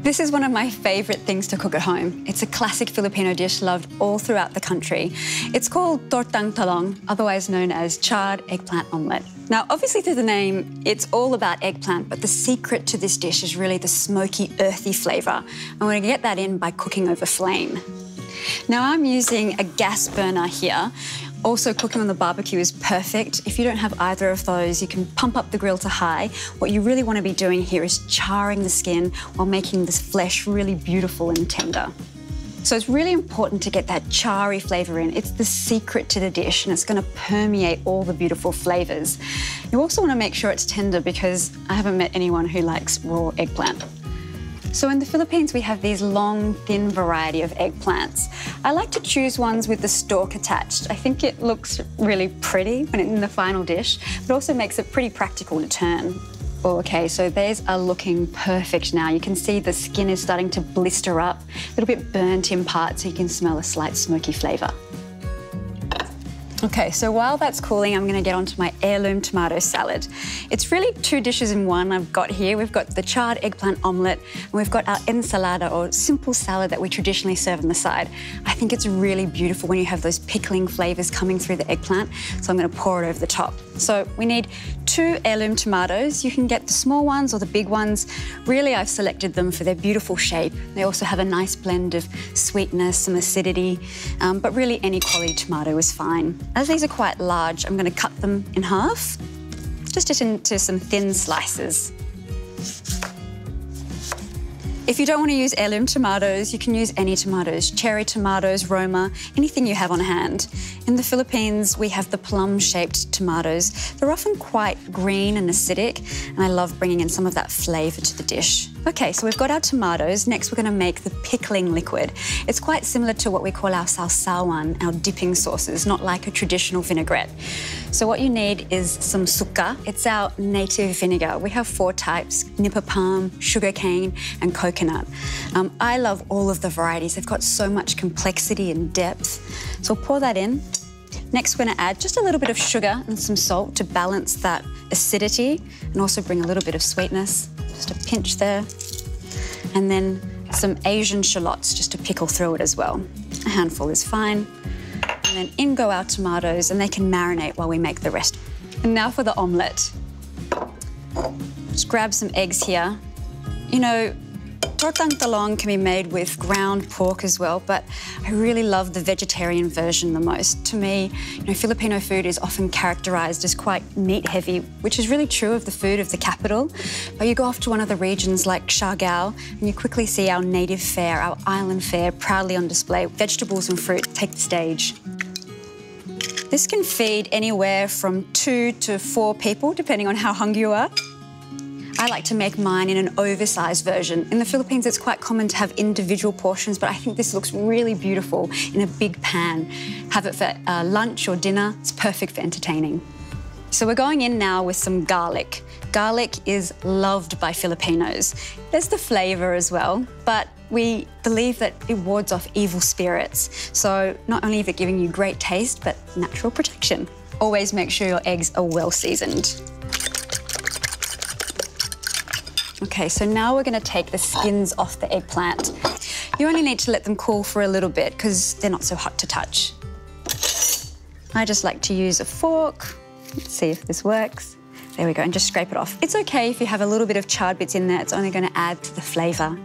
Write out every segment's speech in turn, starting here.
This is one of my favourite things to cook at home. It's a classic Filipino dish loved all throughout the country. It's called tortang talong, otherwise known as charred eggplant omelette. Now, obviously through the name, it's all about eggplant, but the secret to this dish is really the smoky, earthy flavour. And we're going to get that in by cooking over flame. Now, I'm using a gas burner here. Also, cooking on the barbecue is perfect. If you don't have either of those, you can pump up the grill to high. What you really want to be doing here is charring the skin while making this flesh really beautiful and tender. So it's really important to get that charry flavour in. It's the secret to the dish, and it's going to permeate all the beautiful flavours. You also want to make sure it's tender because I haven't met anyone who likes raw eggplant. So in the Philippines, we have these long, thin variety of eggplants. I like to choose ones with the stalk attached. I think it looks really pretty when it's in the final dish, but also makes it pretty practical to turn. Oh, okay, so these are looking perfect now. You can see the skin is starting to blister up, a little bit burnt in parts, so you can smell a slight smoky flavour. Okay, so while that's cooling, I'm going to get onto my heirloom tomato salad. It's really two dishes in one I've got here. We've got the charred eggplant omelette, and we've got our ensalada, or simple salad that we traditionally serve on the side. I think it's really beautiful when you have those pickling flavours coming through the eggplant, so I'm going to pour it over the top. So we need 2 heirloom tomatoes. You can get the small ones or the big ones. Really, I've selected them for their beautiful shape. They also have a nice blend of sweetness, some acidity, but really any quality tomato is fine. As these are quite large, I'm going to cut them in half, just into some thin slices. If you don't want to use heirloom tomatoes, you can use any tomatoes, cherry tomatoes, Roma, anything you have on hand. In the Philippines, we have the plum-shaped tomatoes. They're often quite green and acidic, and I love bringing in some of that flavour to the dish. Okay, so we've got our tomatoes. Next, we're going to make the pickling liquid. It's quite similar to what we call our sausawan, our dipping sauces, not like a traditional vinaigrette. So what you need is some suka. It's our native vinegar. We have 4 types: nipah palm, sugarcane, and coconut. I love all of the varieties. They've got so much complexity and depth. So we'll pour that in. Next, we're going to add just a little bit of sugar and some salt to balance that acidity and also bring a little bit of sweetness. Just a pinch there. And then some Asian shallots just to pickle through it as well. A handful is fine. And then in go our tomatoes, and they can marinate while we make the rest. And now for the omelette. Just grab some eggs here. You know, tortang talong can be made with ground pork as well, but I really love the vegetarian version the most. To me, you know, Filipino food is often characterised as quite meat-heavy, which is really true of the food of the capital. But you go off to one of the regions like Shargao, and you quickly see our native fare, our island fare, proudly on display. Vegetables and fruit take the stage. This can feed anywhere from 2 to 4 people, depending on how hungry you are. I like to make mine in an oversized version. In the Philippines, it's quite common to have individual portions, but I think this looks really beautiful in a big pan. Have it for lunch or dinner. It's perfect for entertaining. So we're going in now with some garlic. Garlic is loved by Filipinos. There's the flavour as well, but we believe that it wards off evil spirits. So not only is it giving you great taste, but natural protection. Always make sure your eggs are well seasoned. Okay, so now we're going to take the skins off the eggplant. You only need to let them cool for a little bit because they're not so hot to touch. I just like to use a fork. Let's see if this works. There we go, and just scrape it off. It's okay if you have a little bit of charred bits in there. It's only going to add to the flavour.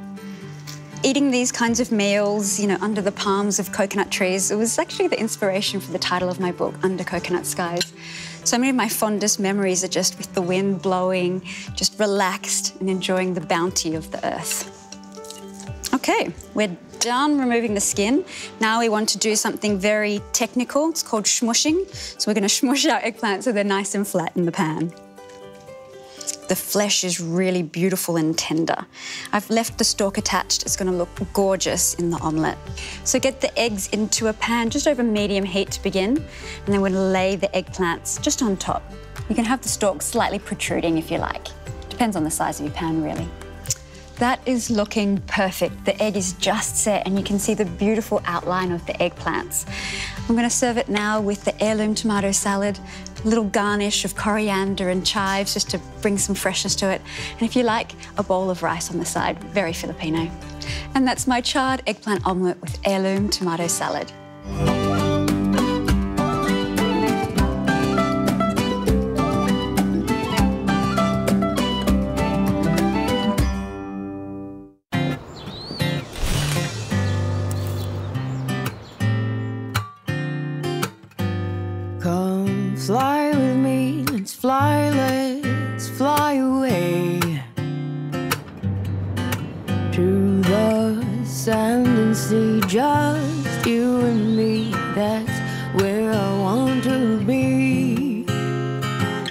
Eating these kinds of meals, you know, under the palms of coconut trees, it was actually the inspiration for the title of my book, Under Coconut Skies. So many of my fondest memories are just with the wind blowing, just relaxed and enjoying the bounty of the earth. Okay, we're done removing the skin. Now we want to do something very technical. It's called smushing. So we're going to smush our eggplant so they're nice and flat in the pan. The flesh is really beautiful and tender. I've left the stalk attached. It's going to look gorgeous in the omelette. So get the eggs into a pan just over medium heat to begin, and then we're going to lay the eggplants just on top. You can have the stalk slightly protruding if you like. Depends on the size of your pan, really. That is looking perfect. The egg is just set and you can see the beautiful outline of the eggplants. I'm going to serve it now with the heirloom tomato salad, a little garnish of coriander and chives just to bring some freshness to it. And if you like, a bowl of rice on the side, very Filipino. And that's my charred eggplant omelette with heirloom tomato salad. Come fly with me, let's fly away to the sand and sea, just you and me, that's where I want to be.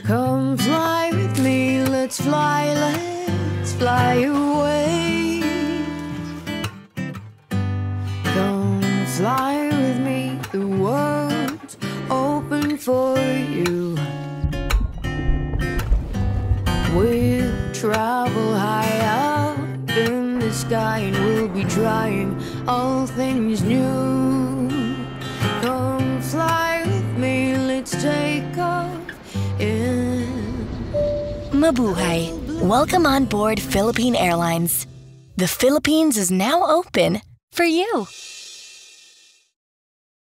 Come fly with me, let's fly away. Come fly with me, the world's open for you. We'll travel high up in the sky and we'll be trying all things new. Come fly with me, let's take off in. Mabuhay. Welcome on board Philippine Airlines. The Philippines is now open for you.